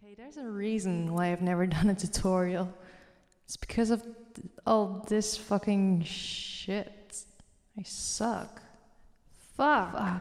Hey, there's a reason why I've never done a tutorial. It's because of all this fucking shit. I suck. Fuck. I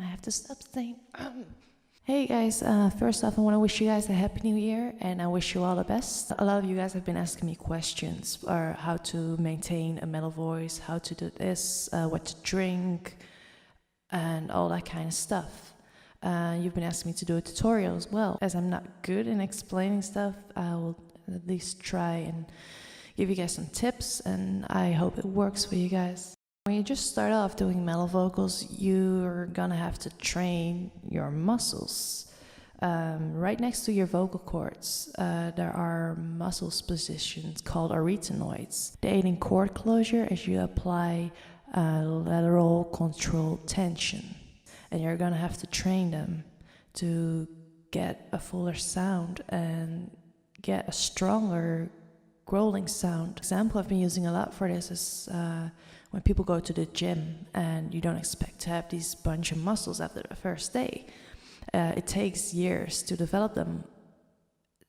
have to stop saying. Hey guys, first off I want to wish you guys a happy new year and I wish you all the best. A lot of you guys have been asking me questions or how to maintain a metal voice, how to do this, what to drink, and all that kind of stuff. You've been asking me to do a tutorial as well. As I'm not good in explaining stuff, I will at least try and give you guys some tips, and I hope it works for you guys. When you just start off doing metal vocals, you're gonna have to train your muscles. Right next to your vocal cords, there are muscles positions called arytenoids. They aid in chord closure as you apply lateral control tension. And you're gonna have to train them to get a fuller sound and get a stronger growling sound. Example I've been using a lot for this is when people go to the gym and you don't expect to have these bunch of muscles after the first day. It takes years to develop them,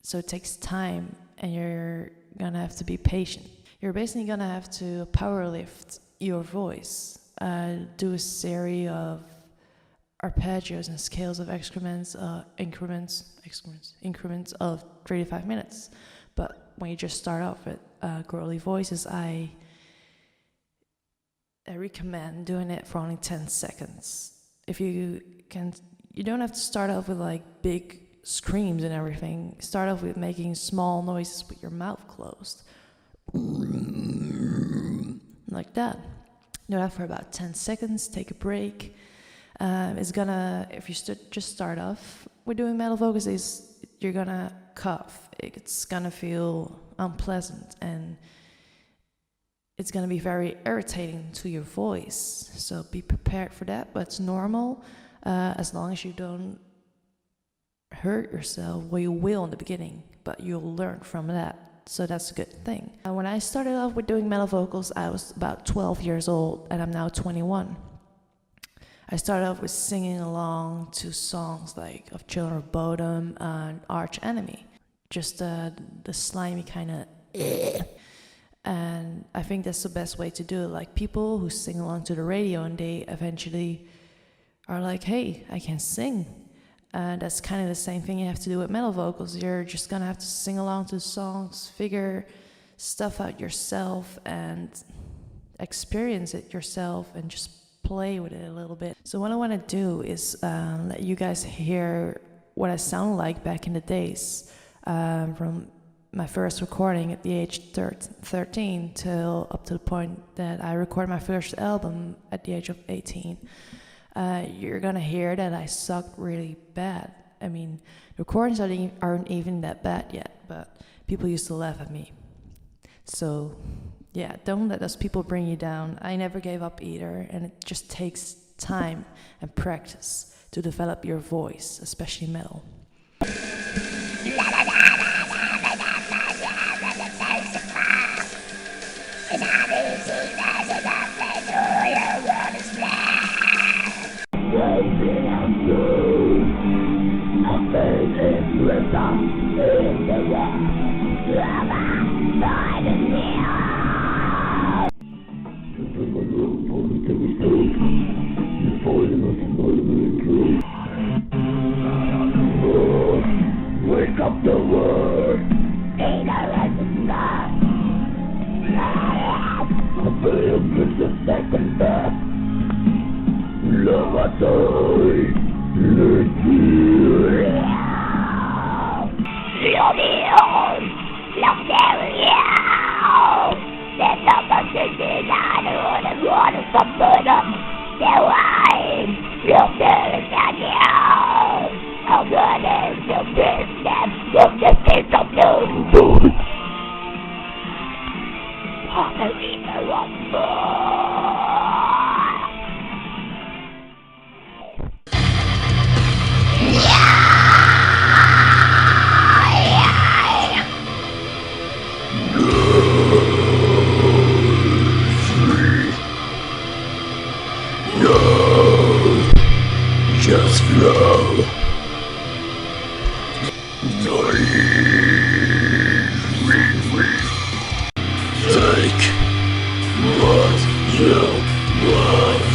so it takes time and you're gonna have to be patient. You're basically gonna have to powerlift your voice, do a series of arpeggios and scales of increments of 3 to 5 minutes. But when you just start off with growly voices, I recommend doing it for only 10 seconds. If you can, you don't have to start off with like big screams and everything. Start off with making small noises with your mouth closed. Like that. Do that for about 10 seconds, take a break. If you just start off with doing metal vocals, you're gonna cough. It's gonna feel unpleasant and it's gonna be very irritating to your voice. So be prepared for that, but it's normal as long as you don't hurt yourself. Well, you will in the beginning, but you'll learn from that. So that's a good thing. When I started off with doing metal vocals, I was about 12 years old and I'm now 21. I started off with singing along to songs like of Children of Bodom and Arch Enemy. Just the slimy kind of and I think that's the best way to do it. Like people who sing along to the radio and they eventually are like, hey, I can sing. That's kind of the same thing you have to do with metal vocals. You're just gonna have to sing along to the songs, figure stuff out yourself and experience it yourself and just play with it a little bit. So what I want to do is let you guys hear what I sound like back in the days, from my first recording at the age 13 till up to the point that I recorded my first album at the age of 18. You're gonna hear that I sucked really bad. I mean, the recordings aren't even that bad yet, but people used to laugh at me. So yeah, don't let those people bring you down. I never gave up either, and it just takes time and practice to develop your voice, especially metal. Wake up the world, ignorance is not. I feel it's a second best. Love I die, let you. There's so much to do, I don't want to submit up. There was, you'll never get you. I'm gonna do business, you'll just take some news. I'm a reaper of more. No! Just flow. Take what you want.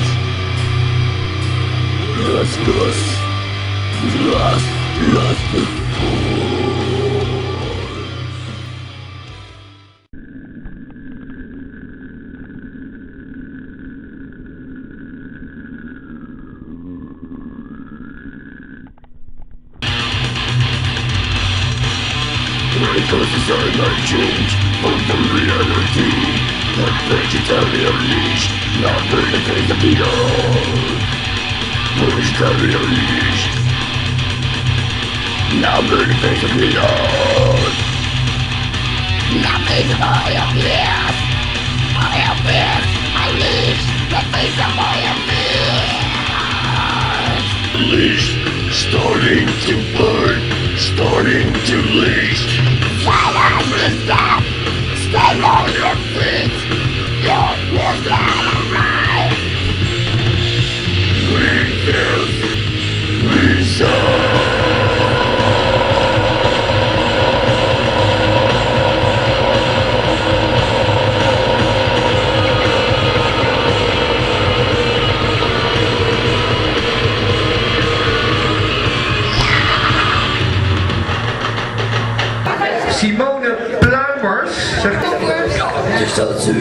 Because the sunlight change from the reality. Like vegetarian leash, not burn the face of the earth. Vegetarian leash, now burn the face of the earth. Now face of all your fears. All your fears, I leash the face of all your fears. Leash, starting to burn, starting to leash. Silence the step, stay on your feet. You will not arrive. Refuse, resolve. Simone Pluimers zegt... Het is dat ze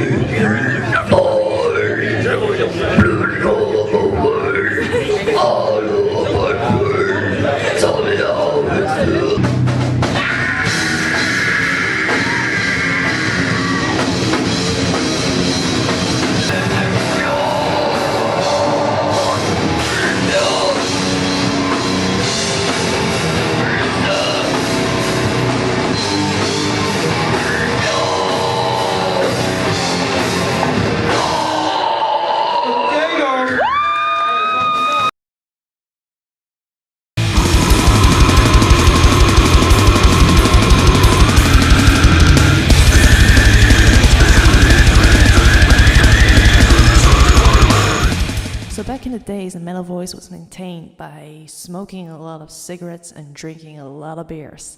So back in the days, the metal voice was maintained by smoking a lot of cigarettes and drinking a lot of beers.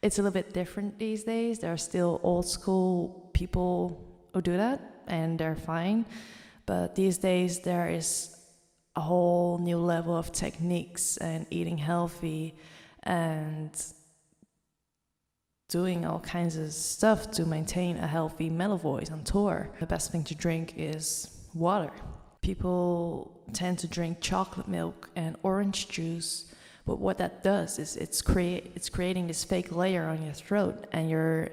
It's a little bit different these days. There are still old school people who do that, and they're fine. But these days, there is a whole new level of techniques and eating healthy and doing all kinds of stuff to maintain a healthy metal voice on tour. The best thing to drink is water. People tend to drink chocolate milk and orange juice, but what that does is it's creating this fake layer on your throat, and you're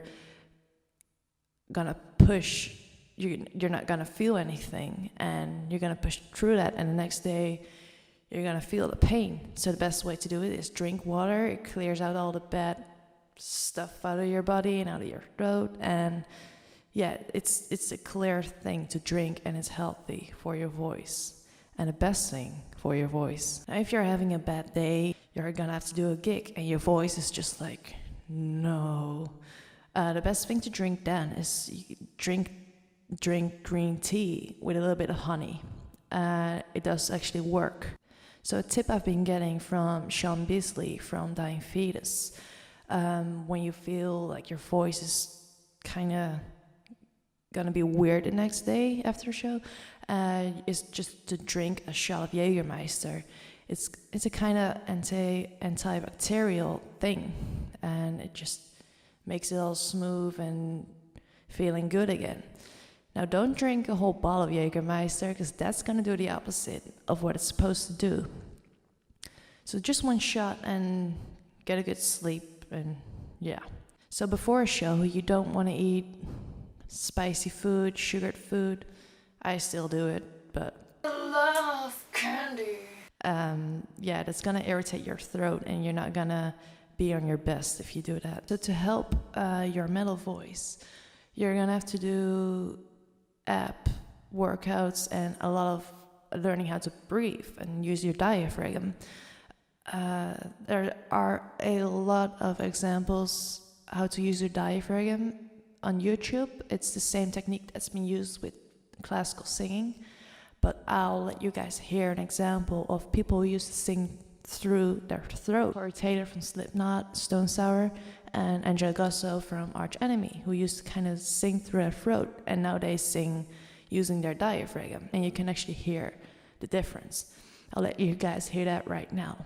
gonna push. You're not gonna feel anything, and you're gonna push through that, and the next day you're gonna feel the pain. So the best way to do it is drink water. It clears out all the bad stuff out of your body and out of your throat, and yeah, it's a clear thing to drink, and it's healthy for your voice, and the best thing for your voice. Now, if you're having a bad day, you're gonna have to do a gig, and your voice is just like, no. The best thing to drink then is drink green tea with a little bit of honey. It does actually work. So a tip I've been getting from Sean Beasley from Dying Fetus, when you feel like your voice is kind of gonna be weird the next day after a show, is just to drink a shot of Jägermeister. It's a kind of antibacterial thing, and it just makes it all smooth and feeling good again. Now, don't drink a whole bottle of Jägermeister, because that's gonna do the opposite of what it's supposed to do. So just one shot and get a good sleep, and yeah. So before a show, you don't want to eat spicy food, sugared food. I still do it, but I love candy. Yeah, that's gonna irritate your throat, and you're not gonna be on your best if you do that. So to help your metal voice, you're gonna have to do ab workouts and a lot of learning how to breathe and use your diaphragm. There are a lot of examples how to use your diaphragm on YouTube. It's the same technique that's been used with classical singing, but I'll let you guys hear an example of people who used to sing through their throat. Corey Taylor from Slipknot, Stone Sour, and Gossow from Arch Enemy, who used to kind of sing through their throat, and now they sing using their diaphragm, and you can actually hear the difference. I'll let you guys hear that right now.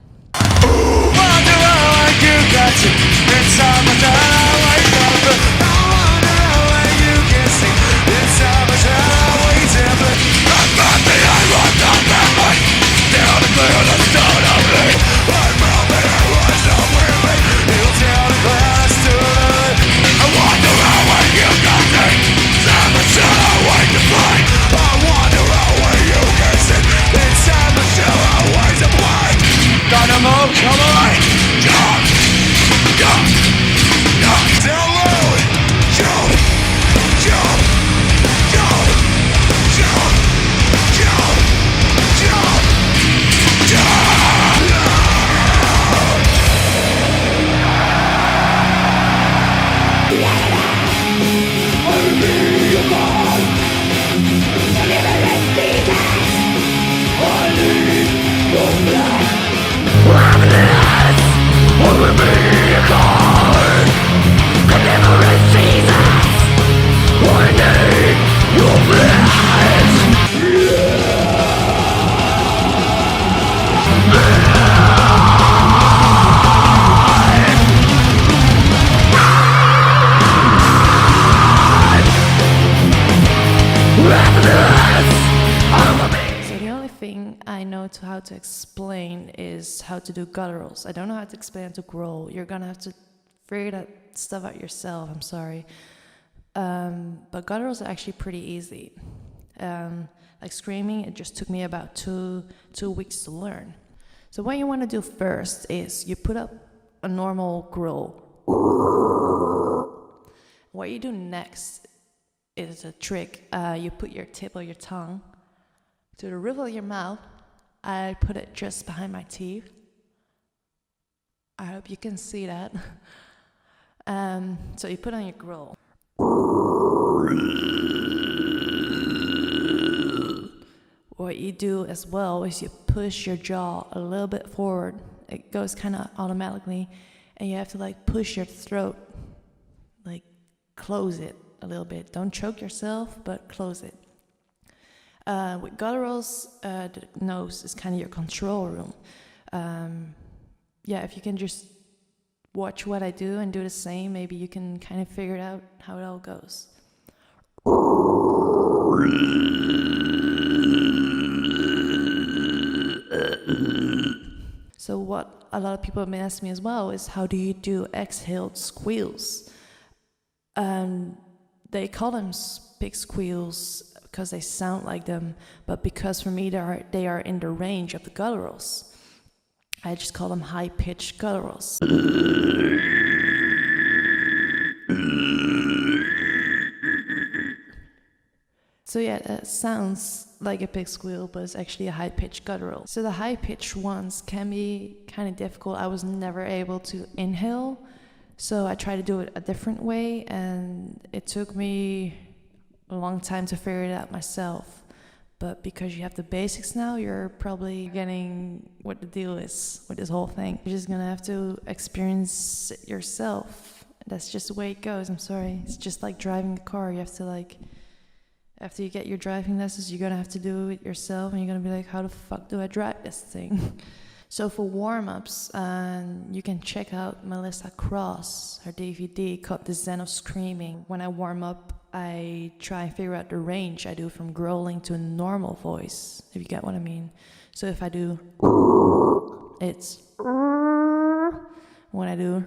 How to explain is how to do gutturals. I don't know how to explain to growl. You're gonna have to figure that stuff out yourself. I'm sorry, but gutturals are actually pretty easy. Like screaming, it just took me about two weeks to learn. So what you want to do first is you put up a normal growl. What you do next is a trick. You put your tip of your tongue to the roof of your mouth. I put it just behind my teeth. I hope you can see that. So you put on your growl. What you do as well is you push your jaw a little bit forward. It goes kind of automatically, and you have to like push your throat, like close it a little bit. Don't choke yourself, but close it. With gutturals, the nose is kind of your control room. If you can just watch what I do and do the same, maybe you can kind of figure out how it all goes. So what a lot of people have been asking me as well is, how do you do exhaled squeals? They call them big squeals because they sound like them, but because for me they are in the range of the gutturals, I just call them high-pitched gutturals. So yeah, that sounds like a pig squeal, but it's actually a high-pitched guttural. So the high-pitched ones can be kind of difficult. I was never able to inhale, so I tried to do it a different way, and it took me a long time to figure it out myself. But because you have the basics now, you're probably getting what the deal is with this whole thing. You're just gonna have to experience it yourself. That's just the way it goes. I'm sorry. It's just like driving a car. You have to after you get your driving lessons, you're gonna have to do it yourself, and you're gonna be like, how the fuck do I drive this thing? So for warm-ups, you can check out Melissa Cross, her DVD called The Zen of Screaming. When I warm up, I try and figure out the range I do from growling to a normal voice, if you get what I mean. So if I do, it's, when I do,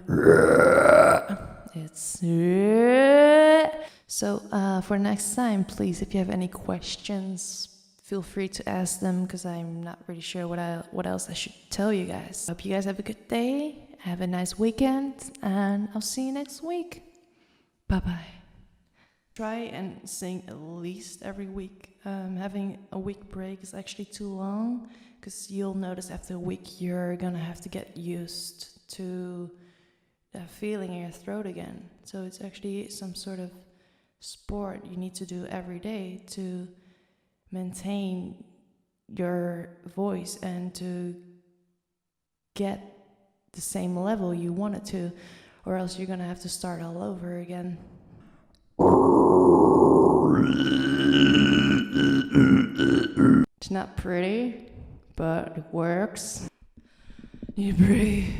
it's, so for next time, please, if you have any questions, feel free to ask them, because I'm not really sure what else I should tell you guys. Hope you guys have a good day, have a nice weekend, and I'll see you next week. Bye-bye. Try and sing at least every week. Having a week break is actually too long, because you'll notice after a week you're gonna have to get used to that feeling in your throat again. So it's actually some sort of sport you need to do every day to maintain your voice and to get the same level you want it to, or else you're gonna have to start all over again. It's not pretty, but it works. You breathe.